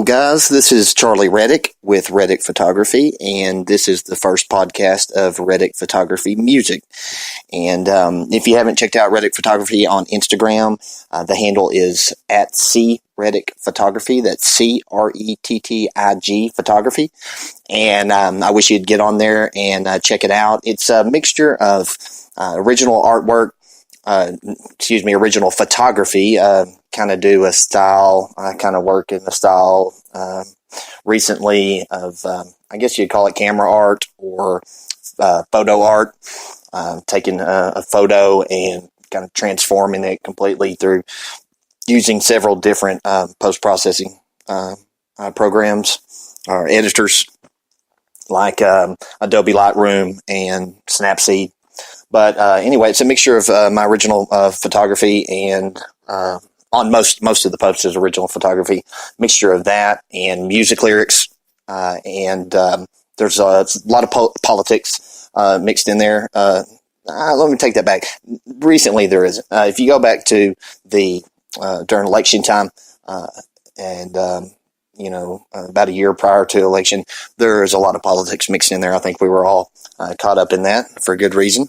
guys. This is Charlie Rettig with Rettig Photography, and this is the first podcast of Rettig Photography Music. And if you haven't checked out Rettig Photography on Instagram, the handle is at Rettig Photography. That's Crettig Photography. And I wish you'd get on there and check it out. It's a mixture of original artwork, original photography, kind of do a style, I kind of work in the style recently of, I guess you'd call it camera art or photo art, taking a photo and kind of transforming it completely through using several different post-processing programs or editors like Adobe Lightroom and Snapseed. But anyway, it's a mixture of my original photography and on most of the posts is original photography, mixture of that and music lyrics. And there's a lot of politics mixed in there. Let me take that back. Recently there is. If you go back to the during election time and about a year prior to election, there's a lot of politics mixed in there. I think we were all caught up in that for good reason.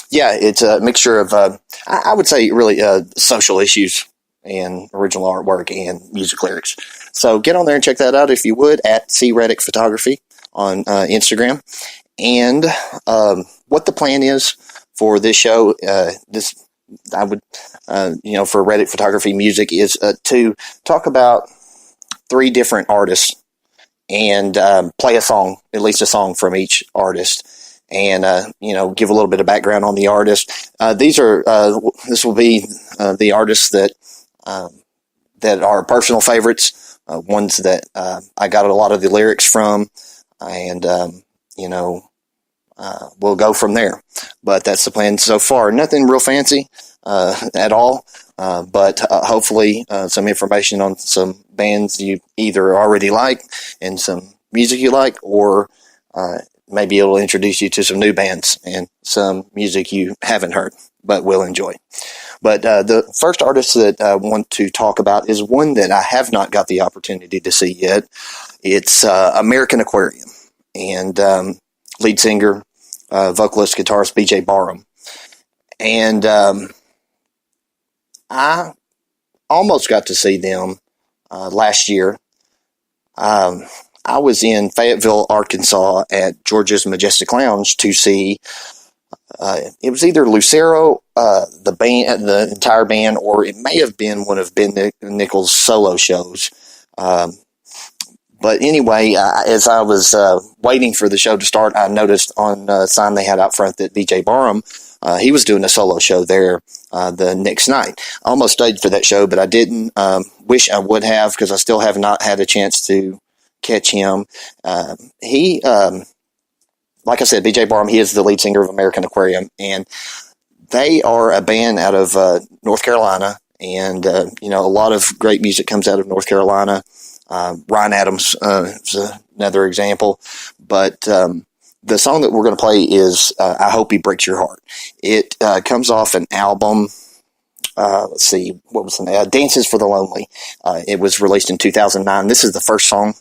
Yeah, it's a mixture of, I would say, really social issues and original artwork and music lyrics. So get on there and check that out if you would at Rettig Photography on Instagram. And what the plan is for this show, for Rettig Photography Music is to talk about 3 different artists and play a song, at least a song from each artist. And, give a little bit of background on the artist. This will be the artists that are personal favorites, ones that I got a lot of the lyrics from, and, we'll go from there. But that's the plan so far. Nothing real fancy at all, but hopefully some information on some bands you either already like and some music you like, or maybe it'll introduce you to some new bands and some music you haven't heard but will enjoy. But the first artist that I want to talk about is one that I have not got the opportunity to see yet. It's American Aquarium, and lead singer, vocalist, guitarist BJ Barham. And I almost got to see them last year. I was in Fayetteville, Arkansas at Georgia's Majestic Lounge to see, it was either Lucero, the band, the entire band, or it may have been one of Ben Nichols' solo shows. But anyway, as I was waiting for the show to start, I noticed on a sign they had out front that BJ Barham, he was doing a solo show there the next night. I almost stayed for that show, but I didn't. Wish I would have, because I still have not had a chance to catch him. He, like I said, BJ Barham, he is the lead singer of American Aquarium, and they are a band out of North Carolina, and a lot of great music comes out of North Carolina. Ryan Adams is another example, but the song that we're going to play is I Hope He Breaks Your Heart. It comes off an album. Let's see, what was the name? Dances for the Lonely. It was released in 2009. This is the first song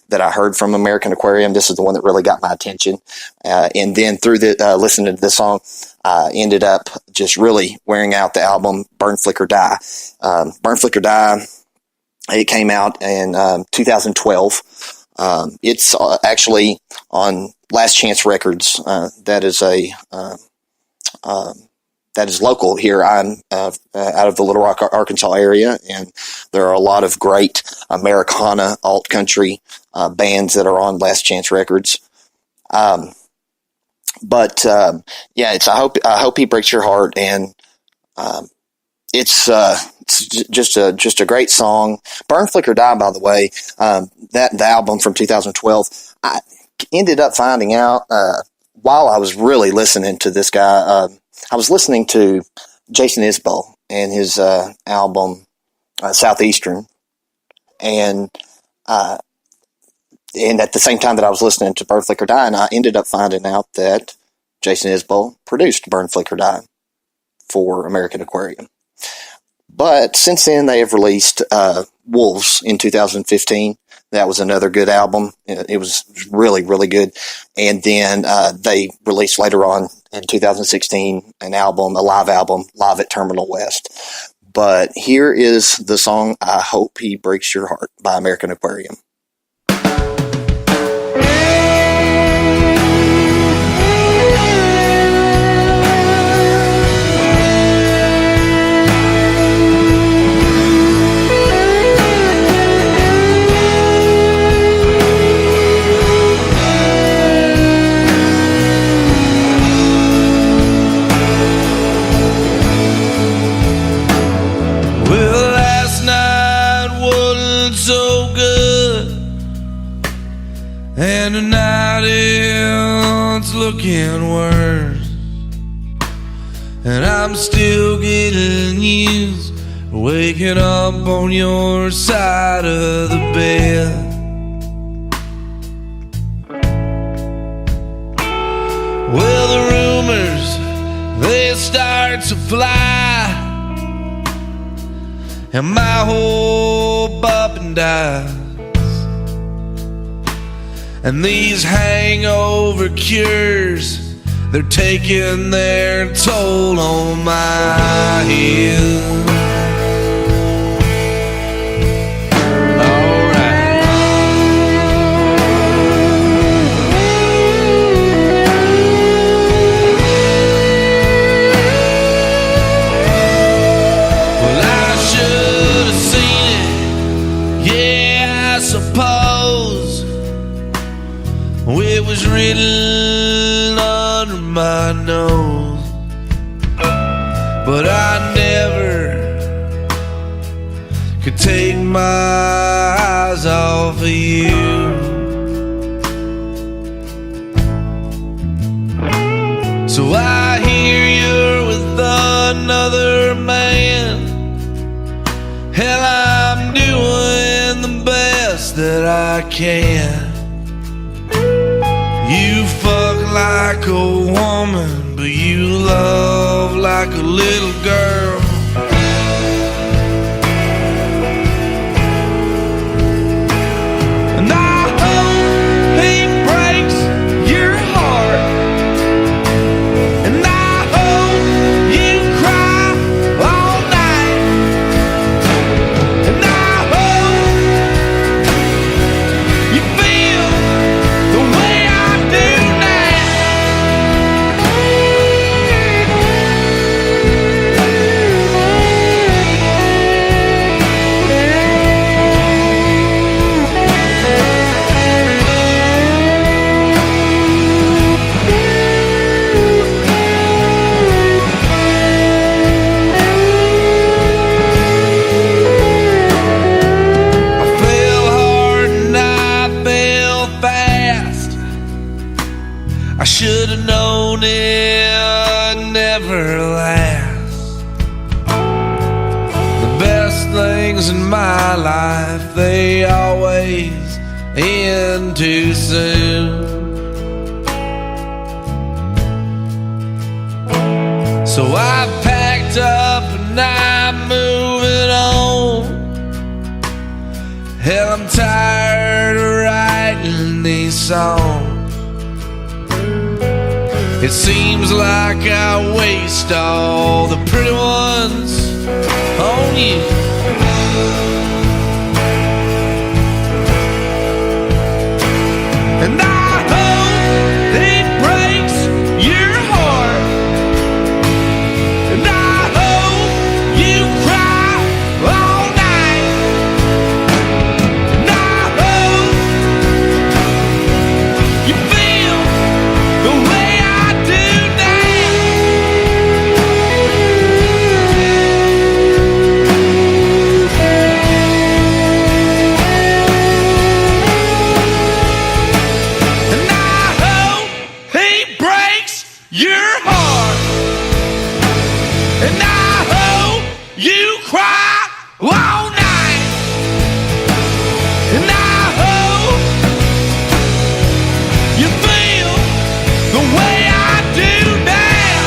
that I heard from American Aquarium. This is the one that really got my attention. And then through listening to this song, I ended up just really wearing out the album Burn, Flicker, Die. Burn, Flicker, Die, it came out in 2012. It's actually on Last Chance Records. That is local here. I'm out of the Little Rock, Arkansas area, and there are a lot of great Americana alt country bands that are on Last Chance Records. It's I Hope He Breaks Your Heart, and it's just a great song. Burn, Flicker, Die, by the way, the album from 2012. I ended up finding out while I was really listening to this guy. I was listening to Jason Isbell and his album Southeastern, and at the same time that I was listening to Burn, Flicker, Die, and I ended up finding out that Jason Isbell produced Burn, Flicker, Die for American Aquarium. But since then, they have released Wolves in 2015. That was another good album. It was really, really good. And then they released later on in 2016 a live album, Live at Terminal West. But here is the song, I Hope He Breaks Your Heart by American Aquarium. And tonight it's looking worse, and I'm still getting used to waking up on your side of the bed. Well, the rumors, they start to fly, and my hope up and dies. And these hangover cures, they're taking their toll on my head. Alright. Well, I should have seen it, yeah, I suppose. It was written under my nose, but I never could take my eyes off of you. So I hear you're with another man. Hell, I'm doing the best that I can. You fuck like a woman, but you love like a little girl. And I hope he breaks your heart, and I hope you cry all night, and I hope you feel the way I do now. I fell hard and I fell fast. I should have known it never lasts. The best things in my life, they always end too soon. So I packed up and I'm moving on. Hell, I'm tired of writing these songs. It seems like I waste all the pretty ones on you. And I hope he breaks your heart, and I hope you cry all night, and I hope you feel the way I do and I hope he breaks your heart, and I hope you cry all night, and I hope you feel the way I do now.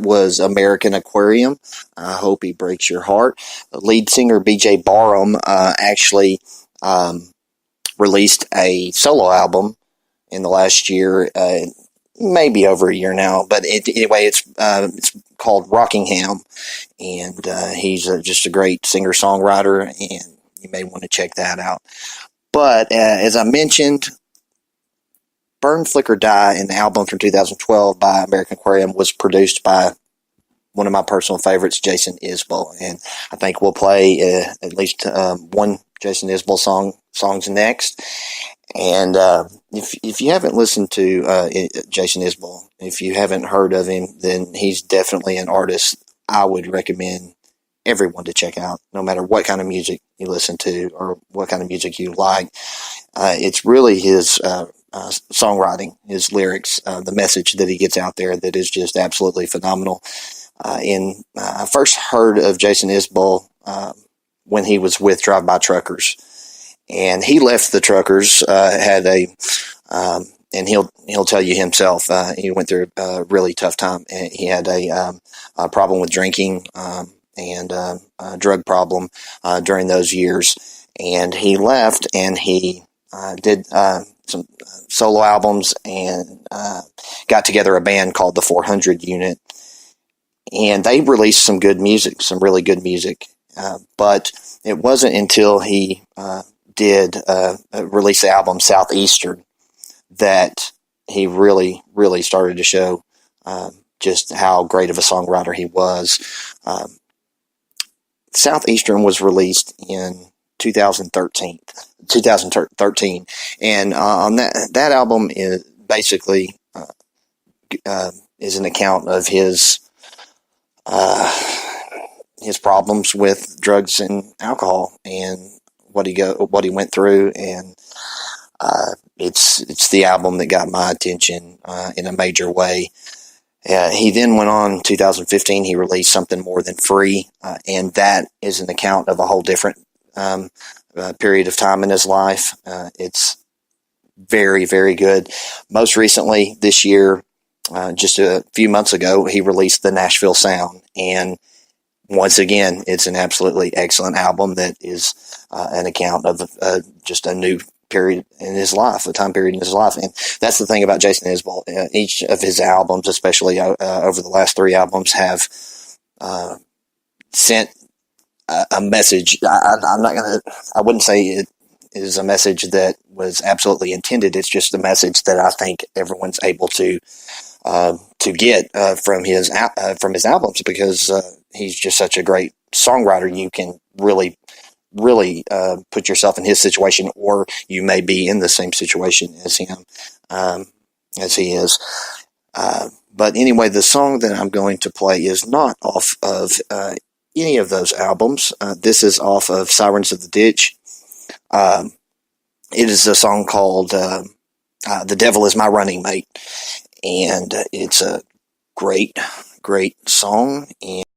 was American Aquarium. I hope he breaks your heart. The lead singer BJ Barham actually released a solo album in the last year, maybe over a year now. But anyway, it's called Rockingham, and he's just a great singer-songwriter, and you may want to check that out. But as I mentioned, Burn, Flicker, Die, an album from 2012 by American Aquarium, was produced by one of my personal favorites, Jason Isbell, and I think we'll play at least one Jason Isbell songs next. And if you haven't listened to Jason Isbell, if you haven't heard of him, then he's definitely an artist I would recommend everyone to check out, no matter what kind of music you listen to or what kind of music you like. It's really his songwriting, his lyrics, the message that he gets out there that is just absolutely phenomenal. I first heard of Jason Isbell when he was with Drive-By Truckers, and he left the Truckers. And he'll tell you himself. He went through a really tough time, and he had a problem with drinking and a drug problem during those years. And he left, and he did some solo albums and got together a band called the 400 Unit. And they released some good music, some really good music. But it wasn't until he did release the album Southeastern that he really, really started to show just how great of a songwriter he was. Southeastern was released in 2013, and on that album is basically is an account of his problems with drugs and alcohol and what he went through, and it's the album that got my attention in a major way. He then went on in 2015, he released Something More Than Free, and that is an account of a whole different period of time in his life. It's very, very good. Most recently this year, just a few months ago, he released The Nashville Sound, and once again, it's an absolutely excellent album that is an account of just a new period in his life, a time period in his life. And that's the thing about Jason Isbell. Each of his albums, especially over the last 3 albums, have sent a message. I wouldn't say it is a message that was absolutely intended. It's just a message that I think everyone's able to get from his albums, because he's just such a great songwriter. You can really put yourself in his situation, or you may be in the same situation as him, as he is. But anyway, the song that I'm going to play is not off of any of those albums. This is off of Sirens of the Ditch. It is a song called The Devil Is My Running Mate, and it's a great, great song. And